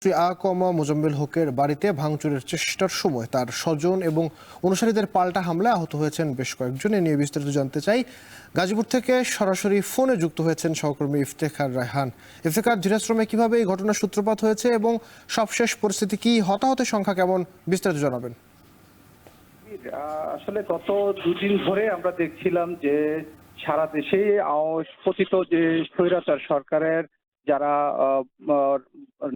শ্রী মোজাম্মেল হকের বাড়িতে ভাঙচুরের চেষ্টার সময় তার স্বজন এবং অনুসারীদের পাল্টা হামলায় আহত হয়েছেন বেশ কয়েকজন। এ নিয়ে বিস্তারিত জানতে চাই। গাজীপুর থেকে সরাসরি ফোনে যুক্ত হয়েছেন সহকর্মী ইফতেখার রায়হান। ইফতেখার, ধীরাশ্রমে কিভাবে এই ঘটনার সূত্রপাত হয়েছে এবং সবশেষ পরিস্থিতি কি, হতাহতের সংখ্যা কেমন, বিস্তারিত জানাবেন। আসলে গত দুদিন ধরে আমরা দেখছিলাম যে সারা দেশে পতিত যে স্বৈরাচার সরকারের যারা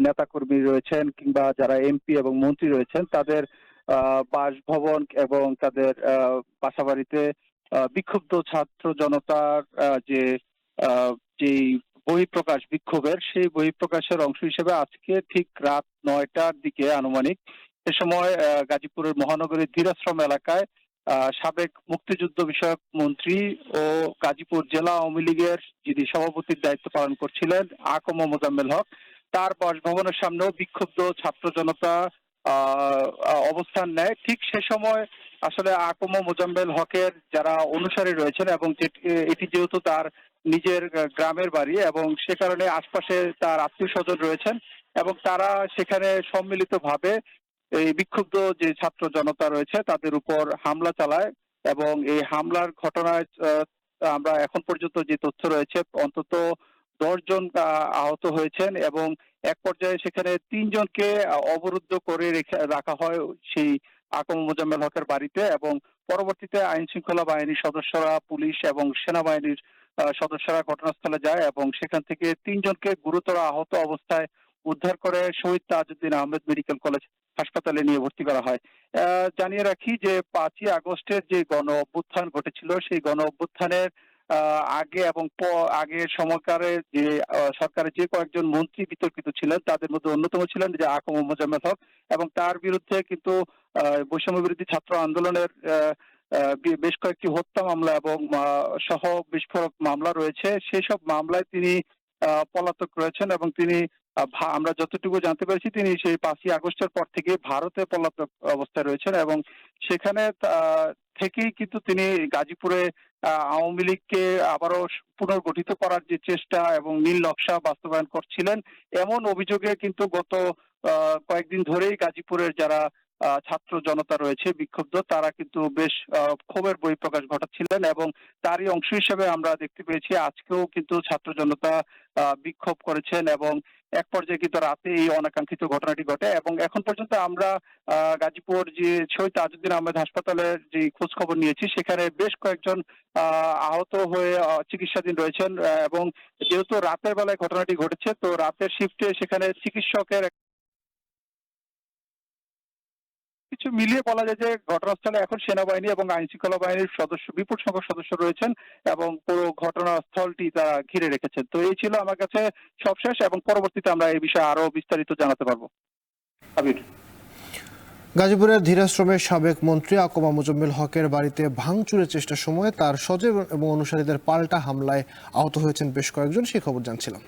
নেতাকর্মী রয়েছেন কিংবা যারা এমপি এবং মন্ত্রী রয়েছেন তাদের বাসভবন এবং তাদের বাসাবাড়িতে বিক্ষুব্ধ ছাত্র জনতার যে যেই বহিঃপ্রকাশ বিক্ষোভের সেই বহিঃপ্রকাশের অংশ হিসেবে আজকে ঠিক রাত 9টার দিকে আনুমানিক এ সময় গাজীপুরের মহানগরীর ধীরাশ্রম এলাকায় সাবেক মুক্তিযুদ্ধ বিষয়ক মন্ত্রী ও গাজীপুর জেলা আওয়ামী লীগের যিনি সভাপতির দায়িত্ব পালন করছিলেন মোজাম্মেল হক, তার বাসভবনের সামনেও বিক্ষুব্ধ ছাত্র জনতা অবস্থান নেয়। ঠিক সে সময় আসলে মোজাম্মেল হকের যারা অনুসারী রয়েছেন এবং এটি যেহেতু তার নিজের গ্রামের বাড়ি এবং সে কারণে আশপাশে তার আত্মীয় স্বজন রয়েছেন এবং তারা সেখানে সম্মিলিতভাবে এই বিক্ষুব্ধ যে ছাত্র জনতা রয়েছে তাদের উপর হামলা চালায় এবং এই হামলার ঘটনায় আমরা এখন পর্যন্ত যে তথ্য রয়েছে অন্তত 10 জন আহত হয়েছেন এবং এক পর্যায়ে সেখানে 3 জনকে অবরুদ্ধ করে রাখা হয় সেই মোজাম্মেল হকের বাড়িতে এবং পরবর্তীতে আইন শৃঙ্খলা বাহিনীর সদস্যরা, পুলিশ এবং সেনাবাহিনীর সদস্যরা ঘটনাস্থলে যায় এবং সেখান থেকে 3 জনকে গুরুতর আহত অবস্থায় উদ্ধার করে শহীদ তাজউদ্দিন আহমেদ মেডিকেল কলেজ হাসপাতালে নিয়ে ভর্তি করা হয়। জানিয়ে রাখি যে 5ই আগস্টের যে গণ অভ্যুত্থান ঘটেছিল সেই গণ অভ্যুত্থানের আগে এবং আগের সময়কারে যে সরকারের যে কয়েকজন মন্ত্রী বিতর্কিত ছিলেন তাদের মধ্যে অন্যতম ছিলেন যে মোজাম্মেল হক এবং তার বিরুদ্ধে কিন্তু বৈষম্য বিরোধী ছাত্র আন্দোলনের বেশ কয়েকটি হত্যা মামলা এবং সহ বিস্ফোরক মামলা রয়েছে। সেই সব মামলায় তিনি পলাতক রয়েছেন এবং তিনি আমরা যতটুকু জানতে পেরেছি তিনি সেই 5ই আগস্টের পর থেকে ভারতে পলাতক অবস্থায় রয়েছেন এবং সেখানে থেকেই কিন্তু তিনি গাজীপুরে আওয়ামী লীগকে আবারও পুনর্গঠিত করার যে চেষ্টা এবং নীল নকশা বাস্তবায়ন করছিলেন এমন অভিযোগে কিন্তু গত কয়েকদিন ধরেই গাজীপুরের যারা ছাত্র জনতা রয়েছে বিক্ষুব্ধ তারা কিন্তু বেশ ক্ষোভের বহিঃপ্রকাশ ঘটাচ্ছিলেন এবং তারই অংশ হিসেবে আমরা দেখতে পেয়েছি আজকেও কিন্তু ছাত্র জনতা বিক্ষোভ করেছেন এবং এক পর্যায়ে কিন্তু রাতে এই অনাকাঙ্ক্ষিত ঘটনাটি ঘটে এবং এখন পর্যন্ত আমরা গাজীপুর যে শহীদ তাজউদ্দিন আহমেদ হাসপাতালের যে খোঁজ খবর নিয়েছি সেখানে বেশ কয়েকজন আহত হয়ে চিকিৎসাধীন রয়েছেন এবং যেহেতু রাতের বেলায় ঘটনাটি ঘটেছে তো রাতের শিফটে সেখানে চিকিৎসকের কিছু মিলিয়ে বলা যায় যে ঘটনাস্থলে এখন সেনাবাহিনী এবং আইন শৃঙ্খলা বাহিনীর বিপুল সংখ্যক সদস্য রয়েছেন এবং পুরো ঘটনাস্থলটি তারা ঘিরে রেখেছেন। তো এই ছিল আমার কাছে সবশেষ এবং পরবর্তীতে আমরা এই বিষয়ে আরো বিস্তারিত জানাতে পারবো। আবির। গাজীপুরের ধীরাশ্রমের সাবেক মন্ত্রী মোজাম্মেল হকের বাড়িতে ভাঙচুরের চেষ্টার সময় তার স্বজন এবং অনুসারীদের পাল্টা হামলায় আহত হয়েছেন বেশ কয়েকজন, সেই খবর জানছিলাম।